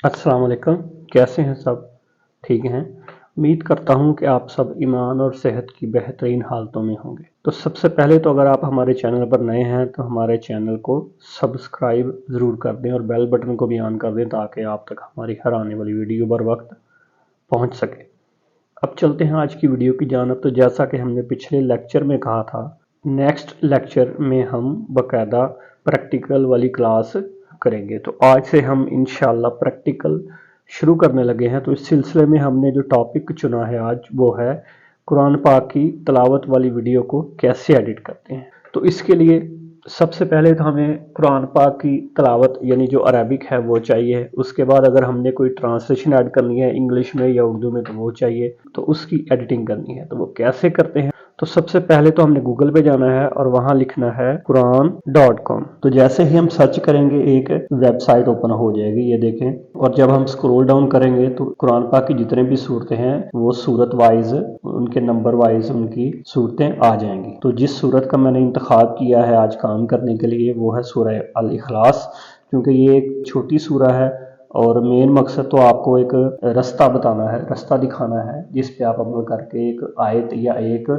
अस्सलाम वालेकुम। कैसे हैं सब? ठीक हैं। उम्मीद करता हूं कि आप सब ईमान और सेहत की बेहतरीन हालतों में होंगे। तो सबसे पहले तो अगर आप हमारे चैनल पर नए हैं तो हमारे चैनल को सब्सक्राइब ज़रूर कर दें और बेल बटन को भी ऑन कर दें ताकि आप तक हमारी हर आने वाली वीडियो बर वक्त पहुंच सके। अब चलते हैं आज की वीडियो की जानब। तो जैसा कि हमने पिछले लेक्चर में कहा था, नेक्स्ट लेक्चर में हम बाकायदा प्रैक्टिकल वाली क्लास करेंगे। तो आज से हम इंशाल्लाह प्रैक्टिकल शुरू करने लगे हैं। तो इस सिलसिले में हमने जो टॉपिक चुना है आज वो है कुरान पाक की तलावत वाली वीडियो को कैसे एडिट करते हैं। तो इसके लिए सबसे पहले तो हमें कुरान पाक की तलावत यानी जो अरबिक है वो चाहिए। उसके बाद अगर हमने कोई ट्रांसलेशन ऐड करनी है इंग्लिश में या उर्दू में तो वो चाहिए। तो उसकी एडिटिंग करनी है तो वो कैसे करते हैं। तो सबसे पहले तो हमने गूगल पे जाना है और वहां लिखना है quran.com। तो जैसे ही हम सर्च करेंगे एक वेबसाइट ओपन हो जाएगी, ये देखें। और जब हम स्क्रॉल डाउन करेंगे तो कुरान पाक की जितने भी सूरतें हैं वो सूरत वाइज उनके नंबर वाइज उनकी सूरतें आ जाएंगी। तो जिस सूरत का मैंने इंतखाब किया है आज काम करने के लिए वो है सूरह अल इखलास, क्योंकि ये एक छोटी सूरह है और मेन मकसद तो आपको एक रास्ता बताना है, रास्ता दिखाना है जिस पे आप अमल करके एक आयत या एक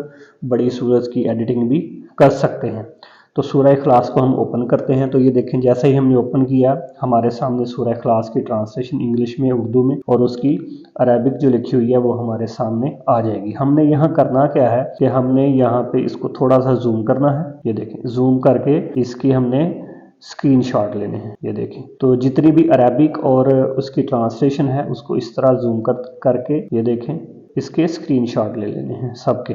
बड़ी सूरत की एडिटिंग भी कर सकते हैं। तो सूरह इखलास को हम ओपन करते हैं। तो ये देखें, जैसे ही हमने ओपन किया हमारे सामने सूरह इखलास की ट्रांसलेशन इंग्लिश में, उर्दू में और उसकी अरबिक जो लिखी हुई है वो हमारे सामने आ जाएगी। हमने यहाँ करना क्या है कि हमने यहाँ पे इसको थोड़ा सा जूम करना है। ये देखें, जूम करके इसकी हमने स्क्रीनशॉट लेने हैं। ये देखें, तो जितनी भी अरबिक और उसकी ट्रांसलेशन है उसको इस तरह जूम करके ये देखें इसके स्क्रीनशॉट ले लेने हैं सबके।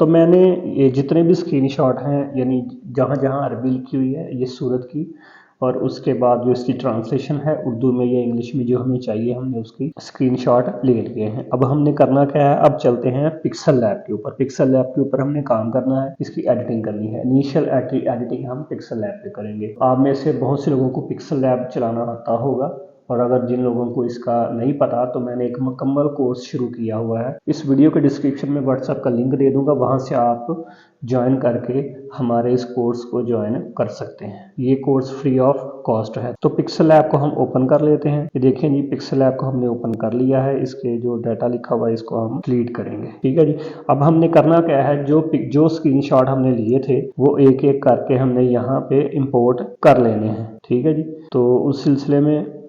तो मैंने ये जितने भी स्क्रीनशॉट हैं यानी जहाँ जहाँ अरबी लिखी हुई है ये सूरत की और उसके बाद जो इसकी ट्रांसलेशन है उर्दू में या इंग्लिश में जो हमें चाहिए हमने उसकी स्क्रीनशॉट ले लिए हैं। अब हमने करना क्या है, अब चलते हैं पिक्सल लैब के ऊपर। पिक्सल लैब के ऊपर हमने काम करना है, इसकी एडिटिंग करनी है। इनिशियल एडिटिंग हम पिक्सल लैब पे करेंगे। आप में से बहुत से लोगों को पिक्सल लैब चलाना आता होगा और अगर जिन लोगों को इसका नहीं पता तो मैंने एक मुकम्मल कोर्स शुरू किया हुआ है। इस वीडियो के डिस्क्रिप्शन में व्हाट्सएप का लिंक दे दूंगा, वहां से आप ज्वाइन करके हमारे इस कोर्स को ज्वाइन कर सकते हैं। ये कोर्स फ्री ऑफ कॉस्ट है। तो पिक्सल ऐप को हम ओपन कर लेते हैं। ये देखिए जी, पिक्सल ऐप को हमने ओपन कर लिया है। इसके जो डाटा लिखा हुआ है इसको हम डिलीट करेंगे। ठीक है जी। अब हमने करना क्या है, जो स्क्रीनशॉट हमने लिए थे वो एक एक करके हमने यहाँ पे इंपोर्ट कर लेने हैं। ठीक है जी। तो उस सिलसिले में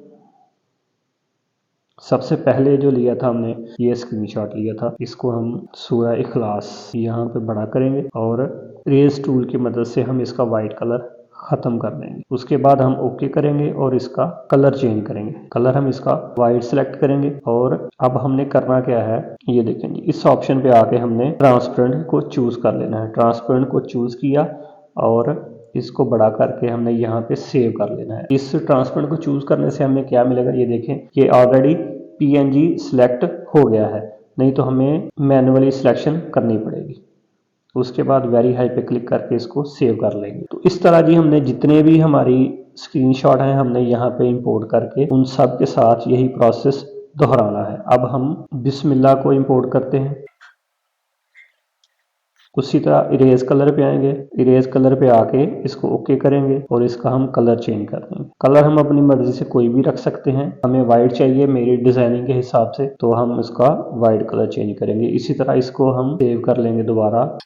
सबसे पहले जो लिया था हमने ये स्क्रीनशॉट लिया था, इसको हम सूरह इखलास यहाँ पे बड़ा करेंगे और इरेज टूल की मदद से हम इसका वाइट कलर खत्म कर देंगे। उसके बाद हम ओके करेंगे और इसका कलर चेंज करेंगे। कलर हम इसका वाइट सेलेक्ट करेंगे और अब हमने करना क्या है, ये देखेंगे इस ऑप्शन पे आके हमने ट्रांसपेरेंट को चूज कर लेना है। ट्रांसपेरेंट को चूज किया और इसको बड़ा करके हमने यहाँ पे सेव कर लेना है। इस ट्रांसपेरेंट को चूज करने से हमें क्या मिलेगा, ये देखें ये ऑलरेडी पीएनजी सिलेक्ट हो गया है, नहीं तो हमें मैन्युअली सिलेक्शन करनी पड़ेगी। उसके बाद वेरी हाई पे क्लिक करके इसको सेव कर लेंगे। तो इस तरह जी हमने जितने भी हमारी स्क्रीनशॉट हैं हमने यहाँ पे इंपोर्ट करके उन सब के साथ यही प्रोसेस दोहराना है। अब हम बिस्मिल्लाह को इंपोर्ट करते हैं। उसी तरह इरेज कलर पे आएंगे, इरेज कलर पे आके इसको ओके करेंगे और इसका हम कलर चेंज कर देंगे। कलर हम अपनी मर्जी से कोई भी रख सकते हैं। हमें वाइट चाहिए मेरी डिजाइनिंग के हिसाब से तो हम इसका वाइट कलर चेंज करेंगे। इसी तरह इसको हम सेव कर लेंगे, दोबारा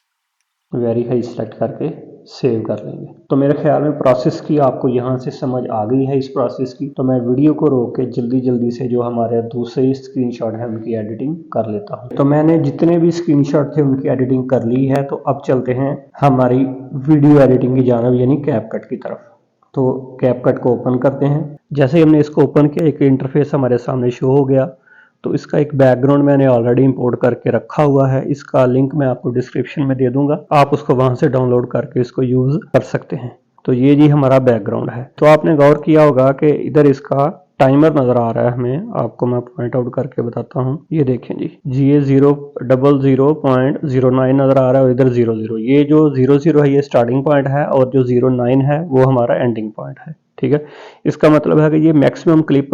वेरी हाई सेलेक्ट करके सेव कर लेंगे। तो मेरे ख्याल में प्रोसेस की आपको यहाँ से समझ आ गई है इस प्रोसेस की। तो मैं वीडियो को रोक के जल्दी से जो हमारे दूसरे स्क्रीनशॉट है उनकी एडिटिंग कर लेता हूँ। तो मैंने जितने भी स्क्रीनशॉट थे उनकी एडिटिंग कर ली है। तो अब चलते हैं हमारी वीडियो एडिटिंग की जानब यानी कैपकट की तरफ। तो कैपकट को ओपन करते हैं। जैसे ही हमने इसको ओपन किया एक इंटरफेस हमारे सामने शो हो गया। तो इसका एक बैकग्राउंड मैंने ऑलरेडी इंपोर्ट करके रखा हुआ है, इसका लिंक मैं आपको डिस्क्रिप्शन में दे दूंगा, आप उसको वहां से डाउनलोड करके इसको यूज कर सकते हैं। तो ये जी हमारा बैकग्राउंड है। तो आपने गौर किया होगा कि इधर इसका टाइमर नजर आ रहा है हमें, आपको मैं पॉइंट आउट करके बताता हूँ। ये देखें जी, ये 0:00.09 नजर आ रहा है और इधर 00। ये जो 00 है ये स्टार्टिंग पॉइंट है और जो 09 है वो हमारा एंडिंग पॉइंट है। ठीक है, इसका मतलब है कि ये मैक्सिमम क्लिप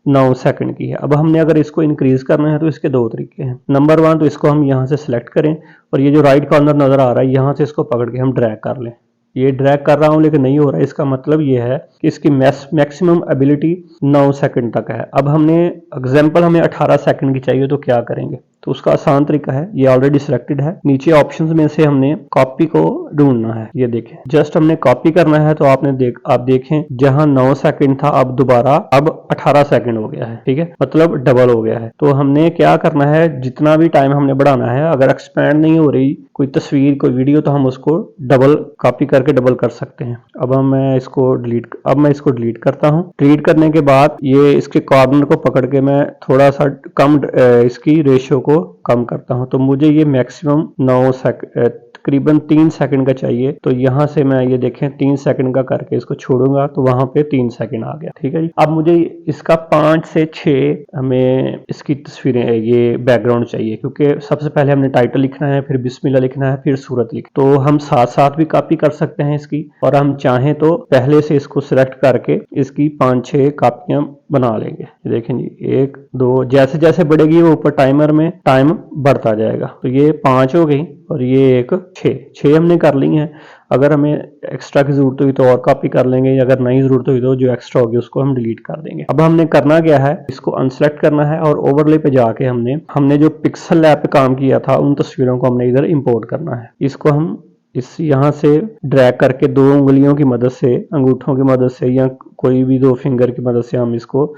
9 सेकंड की है। अब हमने अगर इसको इंक्रीज करना है तो इसके दो तरीके हैं। नंबर 1 तो इसको हम यहाँ से सिलेक्ट करें और ये जो राइट कॉर्नर नजर आ रहा है यहाँ से इसको पकड़ के हम ड्रैग कर लें। ये ड्रैग कर रहा हूं लेकिन नहीं हो रहा है, इसका मतलब ये है कि इसकी मैक्सिमम एबिलिटी 9 सेकंड तक है। अब हमने एग्जांपल हमें 18 सेकंड की चाहिए तो क्या करेंगे, तो उसका आसान तरीका है, ये ऑलरेडी सिलेक्टेड है, नीचे ऑप्शंस में से हमने कॉपी को ढूंढना है। ये देखें, जस्ट हमने कॉपी करना है तो आप देखें जहां 9 सेकंड था अब दोबारा अब 18 सेकंड हो गया है, ठीक है, मतलब डबल हो गया है। तो हमने क्या करना है, जितना भी टाइम हमने बढ़ाना है, अगर एक्सपेंड नहीं हो रही कोई तस्वीर कोई वीडियो तो हम उसको डबल कॉपी करके डबल कर सकते हैं। अब मैं इसको डिलीट करता हूं। डिलीट करने के बाद ये इसके कॉर्नर को पकड़ के मैं थोड़ा सा कम इसकी रेशियो को कम करता हूं, तो मुझे ये मैक्सिमम 9 सेकंड तकरीबन 3 सेकंड का चाहिए। तो यहां से मैं ये देखें 3 सेकंड का करके इसको छोड़ूंगा तो वहां पे 3 सेकंड आ गया, ठीक है जी। अब मुझे इसका 5 से 6 हमें इसकी तस्वीरें ये बैकग्राउंड चाहिए, क्योंकि सबसे पहले हमने टाइटल लिखना है, फिर बिस्मिल्लाह लिखना है, फिर सूरत लिख, तो हम साथ साथ भी कॉपी कर सकते हैं इसकी, और हम चाहें तो पहले से इसको सिलेक्ट करके इसकी 5-6 कॉपियां बना लेंगे। देखें जी 1 2 जैसे जैसे बढ़ेगी वो ऊपर टाइमर में टाइम बढ़ता जाएगा। तो ये 5 हो गई और ये एक 6 हमने कर ली हैं। अगर हमें एक्स्ट्रा की जरूरत हुई तो और कॉपी कर लेंगे, अगर नहीं जरूरत हुई तो जो एक्स्ट्रा होगी उसको हम डिलीट कर देंगे। अब हमने करना क्या है, इसको अनसेलेक्ट करना है और ओवरले पे जाके हमने जो पिक्सल लैब पे काम किया था उन तस्वीरों को हमने इधर इंपोर्ट करना है। इसको हम इस यहाँ से ड्रैग करके 2 उंगलियों की मदद से, अंगूठों की मदद से या कोई भी 2 फिंगर की मदद से हम इसको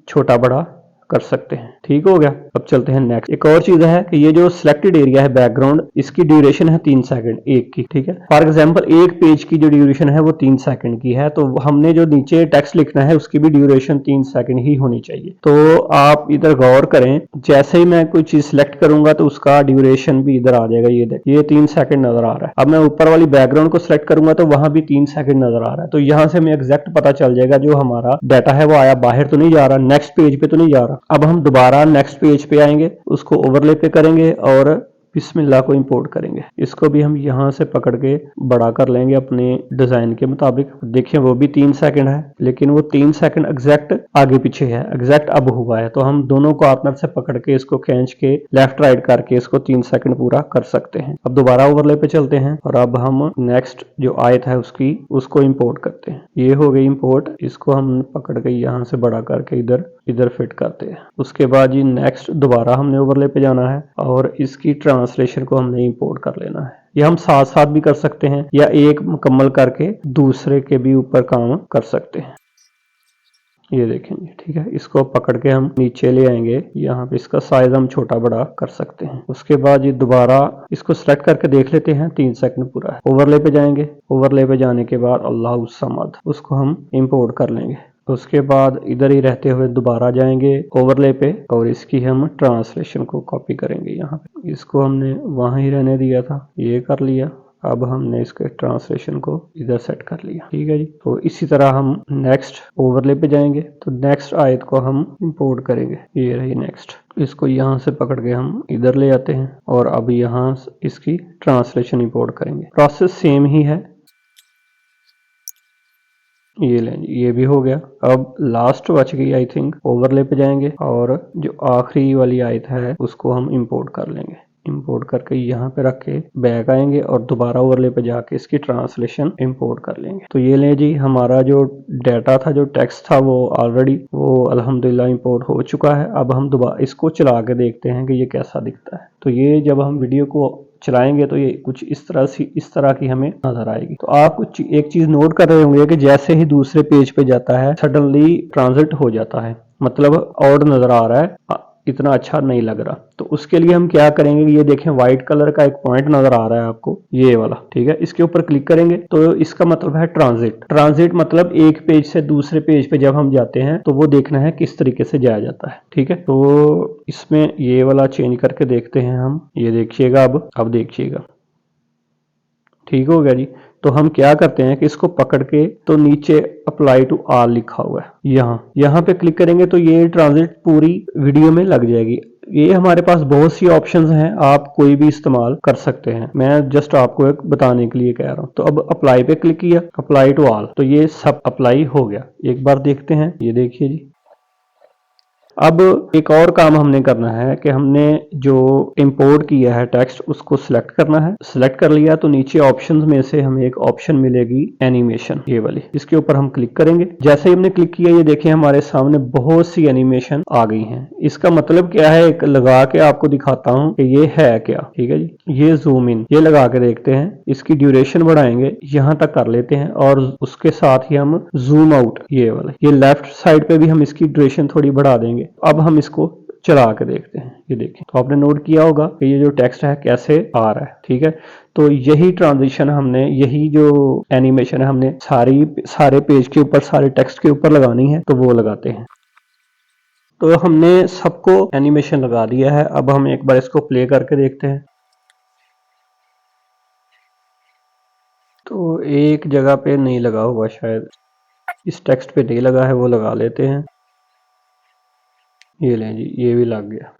छोटा बड़ा कर सकते हैं। ठीक हो गया। अब चलते हैं नेक्स्ट। एक और चीज है कि ये जो सिलेक्टेड एरिया है बैकग्राउंड, इसकी ड्यूरेशन है 3 सेकंड एक की, ठीक है। फॉर एग्जांपल एक पेज की जो ड्यूरेशन है वो 3 सेकंड की है, तो हमने जो नीचे टेक्स्ट लिखना है उसकी भी ड्यूरेशन 3 सेकंड ही होनी चाहिए। तो आप इधर गौर करें, जैसे ही मैं कोई चीज सिलेक्ट करूंगा तो उसका ड्यूरेशन भी इधर आ जाएगा। ये देख, ये 3 सेकंड नजर आ रहा है। अब मैं ऊपर वाली बैकग्राउंड को सिलेक्ट करूंगा तो वहां भी 3 सेकंड नजर आ रहा है। तो यहां से हमें एग्जैक्ट पता चल जाएगा जो हमारा डाटा है वो आया, बाहर तो नहीं जा रहा, नेक्स्ट पेज पे तो नहीं जा रहा। अब हम दोबारा नेक्स्ट पेज पे आएंगे, उसको ओवरले पे करेंगे और बिस्मिल्लाह को इंपोर्ट करेंगे। इसको भी हम यहां से पकड़ के बड़ा कर लेंगे अपने डिजाइन के मुताबिक। देखिए वो भी 3 सेकंड है, लेकिन वो 3 सेकंड एग्जैक्ट आगे पीछे है, एग्जैक्ट अब हुआ है। तो हम दोनों कॉर्नर से पकड़ के इसको खींच के लेफ्ट राइट करके इसको 3 सेकंड पूरा कर सकते हैं। अब दोबारा ओवरले पे चलते हैं और अब हम नेक्स्ट जो आयत है उसको इंपोर्ट करते हैं। ये हो गई इंपोर्ट। इसको हम पकड़ के यहाँ से बड़ा करके इधर फिट करते हैं। उसके बाद ये नेक्स्ट दोबारा हमने ओवरले पे जाना है और इसकी ट्रांसलेशन को हमने इंपोर्ट कर लेना है। ये हम साथ साथ भी कर सकते हैं या एक मुकम्मल करके दूसरे के भी ऊपर काम कर सकते हैं। ये देखेंगे, ठीक है। इसको पकड़ के हम नीचे ले आएंगे, यहाँ पे इसका साइज हम छोटा बड़ा कर सकते हैं। उसके बाद ये दोबारा इसको सेलेक्ट करके देख लेते हैं, 3 सेकंड पूरा है। ओवरले पे जाएंगे, ओवरले पे जाने के बाद अल्लाहु समद उसको हम इंपोर्ट कर लेंगे। उसके बाद इधर ही रहते हुए दोबारा जाएंगे ओवरले पे और इसकी हम ट्रांसलेशन को कॉपी करेंगे। यहाँ पे इसको हमने वहां ही रहने दिया था, ये कर लिया। अब हमने इसके ट्रांसलेशन को इधर सेट कर लिया, ठीक है जी। तो इसी तरह हम नेक्स्ट ओवरले पे जाएंगे तो नेक्स्ट आयत को हम इंपोर्ट करेंगे। ये रही नेक्स्ट। इसको यहाँ से पकड़ के हम इधर ले आते हैं और अब यहाँ इसकी ट्रांसलेशन इंपोर्ट करेंगे। प्रोसेस सेम ही है। ये लें, ये भी हो गया। अब लास्ट बच गई आई थिंक, ओवरले पे जाएंगे और जो आखिरी वाली आयत है उसको हम इंपोर्ट कर लेंगे। इंपोर्ट करके यहाँ पे रख के बैक आएंगे और दोबारा ओवरले पे जाके इसकी ट्रांसलेशन इंपोर्ट कर लेंगे। तो ये लें जी, हमारा जो डाटा था, जो टेक्स्ट था वो ऑलरेडी अल्हम्दुलिल्लाह इंपोर्ट हो चुका है। अब हम दोबारा इसको चला के देखते हैं कि ये कैसा दिखता है। तो ये जब हम वीडियो को चलाएंगे तो ये कुछ इस तरह की हमें नजर आएगी। तो आप कुछ एक चीज नोट कर रहे होंगे कि जैसे ही दूसरे पेज पे जाता है सडनली ट्रांजिट हो जाता है, मतलब ऑड नजर आ रहा है, इतना अच्छा नहीं लग रहा। तो उसके लिए हम क्या करेंगे, ये देखें व्हाइट कलर का एक पॉइंट नजर आ रहा है आपको, ये वाला, ठीक है। इसके ऊपर क्लिक करेंगे तो इसका मतलब है ट्रांजिट। ट्रांजिट मतलब एक पेज से दूसरे पेज पे जब हम जाते हैं तो वो देखना है किस तरीके से जाया जाता है, ठीक है। तो इसमें ये वाला चेंज करके देखते हैं हम। ये देखिएगा, अब देखिएगा, ठीक हो गया जी। तो हम क्या करते हैं कि इसको पकड़ के तो नीचे अप्लाई टू ऑल लिखा हुआ है, यहाँ पे क्लिक करेंगे तो ये ट्रांजिट पूरी वीडियो में लग जाएगी। ये हमारे पास बहुत सी ऑप्शंस हैं, आप कोई भी इस्तेमाल कर सकते हैं, मैं जस्ट आपको एक बताने के लिए कह रहा हूँ। तो अब अप्लाई पे क्लिक किया, अप्लाई टू ऑल, तो ये सब अप्लाई हो गया। एक बार देखते हैं, ये देखिए जी। अब एक और काम हमने करना है कि हमने जो इंपोर्ट किया है टेक्स्ट उसको सिलेक्ट करना है। सिलेक्ट कर लिया तो नीचे ऑप्शंस में से हमें एक ऑप्शन मिलेगी एनिमेशन, ये वाली, इसके ऊपर हम क्लिक करेंगे। जैसे ही हमने क्लिक किया ये देखिए हमारे सामने बहुत सी एनिमेशन आ गई हैं। इसका मतलब क्या है, एक लगा के आपको दिखाता हूं कि ये है क्या। ठीक है जी, ये जूम इन, ये लगा के देखते हैं। इसकी ड्यूरेशन बढ़ाएंगे, यहां तक कर लेते हैं और उसके साथ ही हम जूम आउट, ये वाला, ये लेफ्ट साइड पे भी हम इसकी ड्यूरेशन थोड़ी बढ़ा देंगे। अब हम इसको चला के देखते हैं। ये देखें तो आपने नोट किया होगा कि ये जो टेक्स्ट है कैसे आ रहा है। ठीक है, तो यही ट्रांजिशन हमने, यही जो एनिमेशन है हमने सारे पेज के ऊपर, सारे टेक्स्ट के ऊपर लगानी है, तो वो लगाते हैं। तो हमने सबको एनिमेशन लगा दिया है। अब हम एक बार इसको प्ले करके देखते हैं। तो एक जगह पे नहीं लगा हुआ, शायद इस टेक्स्ट पे नहीं लगा है, वो लगा लेते हैं। ये लें जी, ये भी लग गया।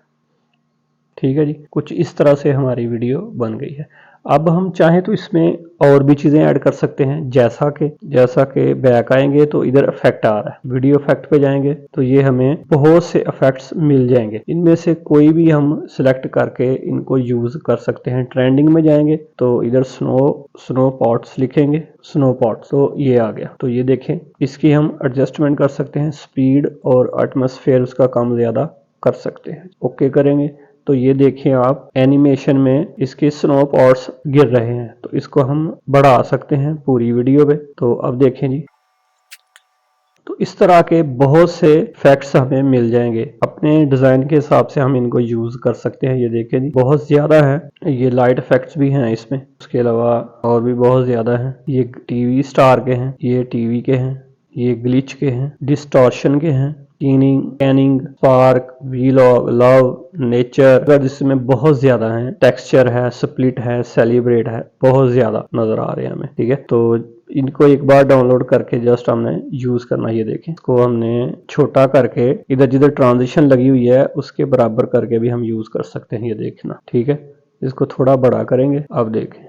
ठीक है जी, कुछ इस तरह से हमारी वीडियो बन गई है। अब हम चाहें तो इसमें और भी चीज़ें ऐड कर सकते हैं, जैसा कि बैक आएंगे तो इधर इफेक्ट आ रहा है, वीडियो इफेक्ट पे जाएंगे तो ये हमें बहुत से इफेक्ट्स मिल जाएंगे। इनमें से कोई भी हम सिलेक्ट करके इनको यूज कर सकते हैं। ट्रेंडिंग में जाएंगे तो इधर स्नो पॉट्स लिखेंगे, स्नो पॉट्स, तो ये आ गया। तो ये देखें, इसकी हम एडजस्टमेंट कर सकते हैं, स्पीड और एटमॉस्फेयर उसका कम ज़्यादा कर सकते हैं। ओके करेंगे तो ये देखिए आप एनिमेशन में इसके स्नो पॉट्स गिर रहे हैं, तो इसको हम बढ़ा सकते हैं पूरी वीडियो पे। तो अब देखें जी, तो इस तरह के बहुत से इफेक्ट्स हमें मिल जाएंगे। अपने डिजाइन के हिसाब से हम इनको यूज कर सकते हैं। ये देखें जी, बहुत ज्यादा है। ये लाइट इफेक्ट्स भी हैं इसमें, उसके अलावा और भी बहुत ज्यादा हैं। ये टीवी स्टार के हैं, ये टीवी के हैं, ये ग्लिच के हैं, डिस्टॉर्शन के हैं, Canning, spark, vlog, love, nature, जिसमें बहुत ज्यादा है। टेक्सचर है, स्प्लिट है, सेलिब्रेट है, बहुत ज्यादा नजर आ रहे हैं हमें। ठीक है, तो इनको एक बार डाउनलोड करके जस्ट हमने यूज करना। ये देखें, इसको हमने छोटा करके इधर जिधर ट्रांजिशन लगी हुई है उसके बराबर करके भी हम यूज कर सकते हैं। ये देखना, ठीक है, इसको थोड़ा बड़ा करेंगे। अब देखें,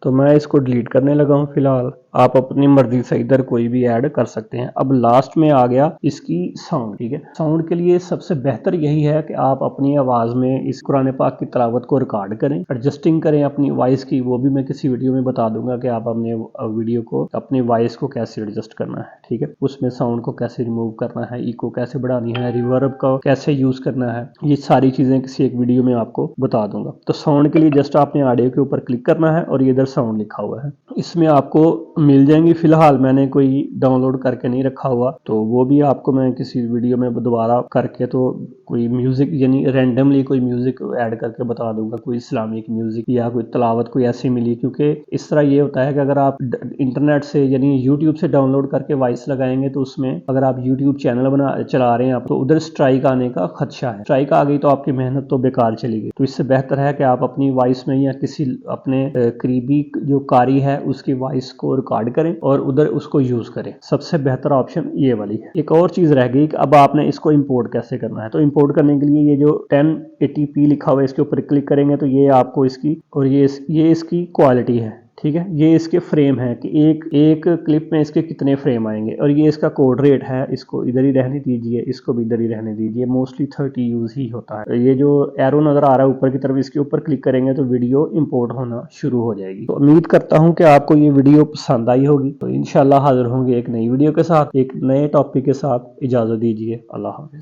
तो मैं इसको डिलीट करने लगा हूं फिलहाल। आप अपनी मर्जी से इधर कोई भी ऐड कर सकते हैं। अब लास्ट में आ गया इसकी साउंड। ठीक है, साउंड के लिए सबसे बेहतर यही है कि आप अपनी आवाज में इस कुरान पाक की तिलावत को रिकॉर्ड करें, एडजस्टिंग करें अपनी वॉइस की। वो भी मैं किसी वीडियो में बता दूंगा कि आप अपने वीडियो को, अपनी वॉइस को कैसे एडजस्ट करना है। ठीक है, उसमें साउंड को कैसे रिमूव करना है, इको कैसे बढ़ानी है, रिवर्ब का कैसे यूज करना है, ये सारी चीजें किसी एक वीडियो में आपको बता दूंगा। तो साउंड के लिए जस्ट आपने ऑडियो के ऊपर क्लिक करना है और ये इधर साउंड लिखा हुआ है, इसमें आपको मिल जाएंगी। फिलहाल मैंने कोई डाउनलोड करके नहीं रखा हुआ, तो वो भी आपको मैं किसी वीडियो में दोबारा करके, तो कोई म्यूजिक यानी रैंडमली कोई म्यूजिक ऐड करके बता दूंगा, कोई इस्लामिक म्यूजिक या कोई तलावत कोई ऐसी मिली। क्योंकि इस तरह ये होता है कि अगर आप इंटरनेट से यानी यूट्यूब से डाउनलोड करके वॉइस लगाएंगे तो उसमें अगर आप यूट्यूब चैनल चला रहे हैं तो उधर स्ट्राइक आने का खदशा है। स्ट्राइक आ गई तो आपकी मेहनत तो बेकार चली गई। तो इससे बेहतर है कि आप अपनी वॉइस में या किसी अपने करीबी जो कारी है उसकी वॉइस को रिकॉर्ड करें और उधर उसको यूज करें। सबसे बेहतर ऑप्शन ये वाली है। एक और चीज रह गई कि अब आपने इसको इंपोर्ट कैसे करना है। तो इंपोर्ट करने के लिए ये जो 1080p लिखा हुआ है इसके ऊपर क्लिक करेंगे तो ये आपको इसकी, और ये इसकी क्वालिटी है। ठीक है, ये इसके फ्रेम है कि एक क्लिप में इसके कितने फ्रेम आएंगे, और ये इसका कोड रेट है, इसको इधर ही रहने दीजिए, इसको भी इधर ही रहने दीजिए। मोस्टली 30 यूज ही होता है। ये जो एरो नजर आ रहा है ऊपर की तरफ, इसके ऊपर क्लिक करेंगे तो वीडियो इंपोर्ट होना शुरू हो जाएगी। तो उम्मीद करता हूं कि आपको ये वीडियो पसंद आई होगी। तो इंशाल्लाह हाजिर होंगे एक नई वीडियो के साथ, एक नए टॉपिक के साथ। इजाजत दीजिए, अल्लाह हाफिज।